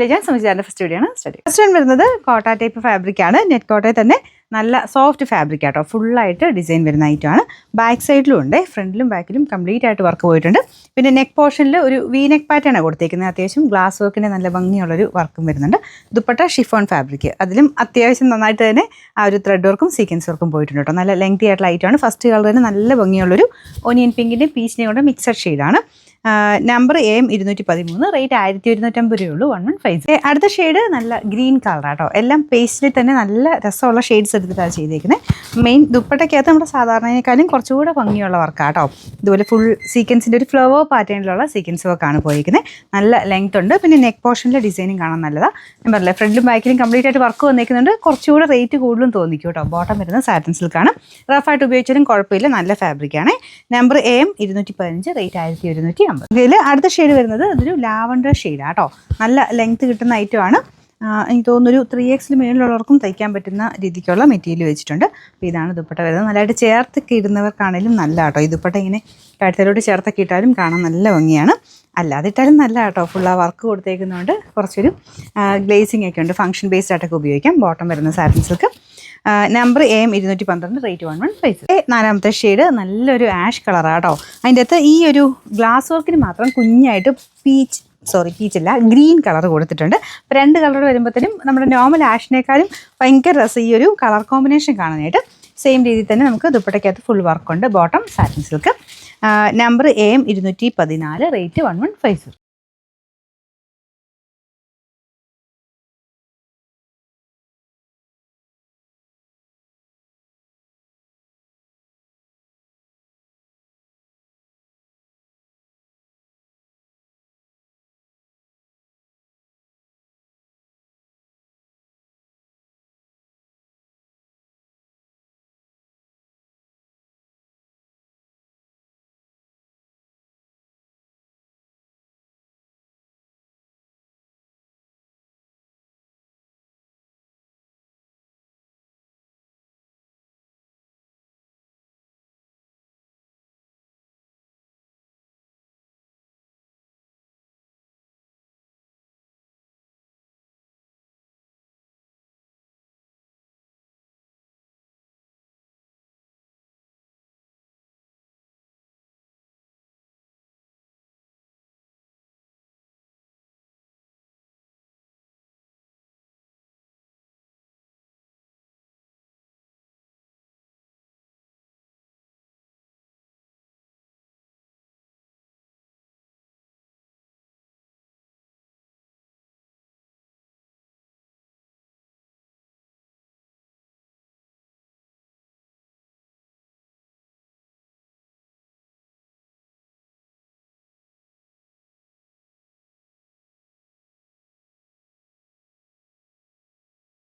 ഞാൻ സുമിചാറിന്റെ first video ആണ് first one വരുന്നത് കോട്ട ടൈപ്പ് ഫാബ്രിക് ആണ്. നെറ്റ് കോട്ടയിൽ തന്നെ നല്ല സോഫ്റ്റ് ഫാബ്രിക് ആട്ടോ. ഫുള്ളായിട്ട് ഡിസൈൻ വരുന്ന ഐറ്റമാണ്. ബാക്ക് സൈഡിലും ഉണ്ട്, ഫ്രണ്ടിലും ബാക്കിലും കംപ്ലീറ്റ് ആയിട്ട് വർക്ക് പോയിട്ടുണ്ട്. പിന്നെ നെക്ക് പോർഷനിൽ ഒരു വി നെക്ക് പാറ്റേൺ ആണ് കൊടുത്തേക്കുന്നത്. അത്യാവശ്യം ഗ്ലാസ് വർക്കിൻ്റെ നല്ല ഭംഗിയുള്ളൊരു വർക്കും വരുന്നുണ്ട്. ദുപ്പട്ട ഷിഫോൺ ഫാബ്രിക്, അതിലും അത്യാവശ്യം നന്നായിട്ട് തന്നെ ആ ഒരു ത്രെഡ് വർക്കും സീക്വൻസ് വർക്കും പോയിട്ടുണ്ട് കേട്ടോ. നല്ല ലെങ്തി ആയിട്ടുള്ള ഐറ്റമാണ്. ഫസ്റ്റ് കളർ തന്നെ നല്ല ഭംഗിയുള്ളൊരു ഓനിയൻ പിങ്കിൻ്റെയും പീച്ചിനെയും കൊണ്ട് മിക്സഡ് ഷെയ്ഡാണ്. നമ്പർ AM 213, റേറ്റ് 1150 രൂപയുള്ളൂ. 1150. അടുത്ത ഷെയ്ഡ് നല്ല ഗ്രീൻ കളറാട്ടോ. എല്ലാം പേസ്റ്റിൽ തന്നെ നല്ല രസമുള്ള ഷെയ്ഡ്സ് എടുത്തിട്ടാണ് ചെയ്തേക്കുന്നത്. മെയിൻ ദുപ്പട്ടയ്ക്കകത്ത് നമ്മുടെ സാധാരണക്കാളും കുറച്ചുകൂടെ ഭംഗിയുള്ള വർക്കാട്ടോ. ഇതുപോലെ ഫുൾ സീക്വൻസിൻ്റെ ഒരു ഫ്ലവർ പാറ്റേണിലുള്ള സീക്വൻസ് വർക്കാണ് പോയിരിക്കുന്നത്. നല്ല ലെങ്ത് ഉണ്ട്. പിന്നെ നെക്ക് പോർഷനിലെ ഡിസൈനും കാണാൻ നല്ലതാണ്. ഞാൻ പറഞ്ഞില്ല, ഫ്രണ്ടിലും ബാക്കിലും കംപ്ലീറ്റ് ആയിട്ട് വർക്ക് വന്നേക്കുന്നുണ്ട്. കുറച്ചുകൂടെ റേറ്റ് കൂടുതലും തോന്നിക്കും കേട്ടോ. ബോട്ടം വരുന്ന സാറ്റൻ സിൽക്കാണ്. റഫായിട്ട് ഉപയോഗിച്ചാലും കുഴപ്പമില്ല, നല്ല ഫാബ്രിക്കാണ്. Number AM 215, rate 1150. ഇതിൽ അടുത്ത ഷെയ്ഡ് വരുന്നത് അതൊരു ലാവണ്ടർ ഷെയ്ഡാണ് കേട്ടോ. നല്ല ലെങ്ത് കിട്ടുന്ന ഐറ്റമാണ്. എനിക്ക് തോന്നുന്നൊരു 3X മേളിലുള്ളവർക്കും തയ്ക്കാൻ പറ്റുന്ന രീതിക്കുള്ള മെറ്റീരിയൽ വെച്ചിട്ടുണ്ട്. അപ്പോൾ ഇതാണ് ദുപ്പട്ട വരുന്നത്. നല്ലതായിട്ട് ചേർത്തൊക്കെ ഇടുന്നവർക്കാണെങ്കിലും നല്ല കേട്ടോ. ഈ ദുപ്പട്ട ഇങ്ങനെ കഴുത്തിലോട്ട് ചേർത്തൊക്കെ ഇട്ടാലും കാണാൻ നല്ല ഭംഗിയാണ്. അല്ലാതെ ഇട്ടാലും നല്ല കേട്ടോ. ഫുൾ ആ വർക്ക് കൊടുത്തേക്കുന്നതുകൊണ്ട് കുറച്ചൊരു ഗ്ലേസിംഗ് ഒക്കെ ഉണ്ട്. ഫംഗ്ഷൻ ബേസ്ഡ് ആയിട്ടൊക്കെ ഉപയോഗിക്കാം. ബോട്ടം വരുന്ന satin silk. Number AM 212, rate 1150. നാലാമത്തെ ഷെയ്ഡ് നല്ലൊരു ആഷ് കളറാണ് കേട്ടോ. അതിൻ്റെ അകത്ത് ഈ ഒരു ഗ്ലാസ് വർക്കിന് മാത്രം കുഞ്ഞായിട്ട് പീച്ചല്ല, ഗ്രീൻ കളർ കൊടുത്തിട്ടുണ്ട്. അപ്പോൾ രണ്ട് കളർ വരുമ്പോഴത്തേനും നമ്മുടെ നോർമൽ ആഷിനേക്കാളും ഭയങ്കര രസം ഈ ഒരു കളർ കോമ്പിനേഷൻ കാണാനായിട്ട്. സെയിം രീതിയിൽ തന്നെ നമുക്ക് ദുപ്പട്ടയ്ക്കകത്ത് ഫുൾ വർക്കുണ്ട്. Bottom satin silk. Number AM 214, rate 1150.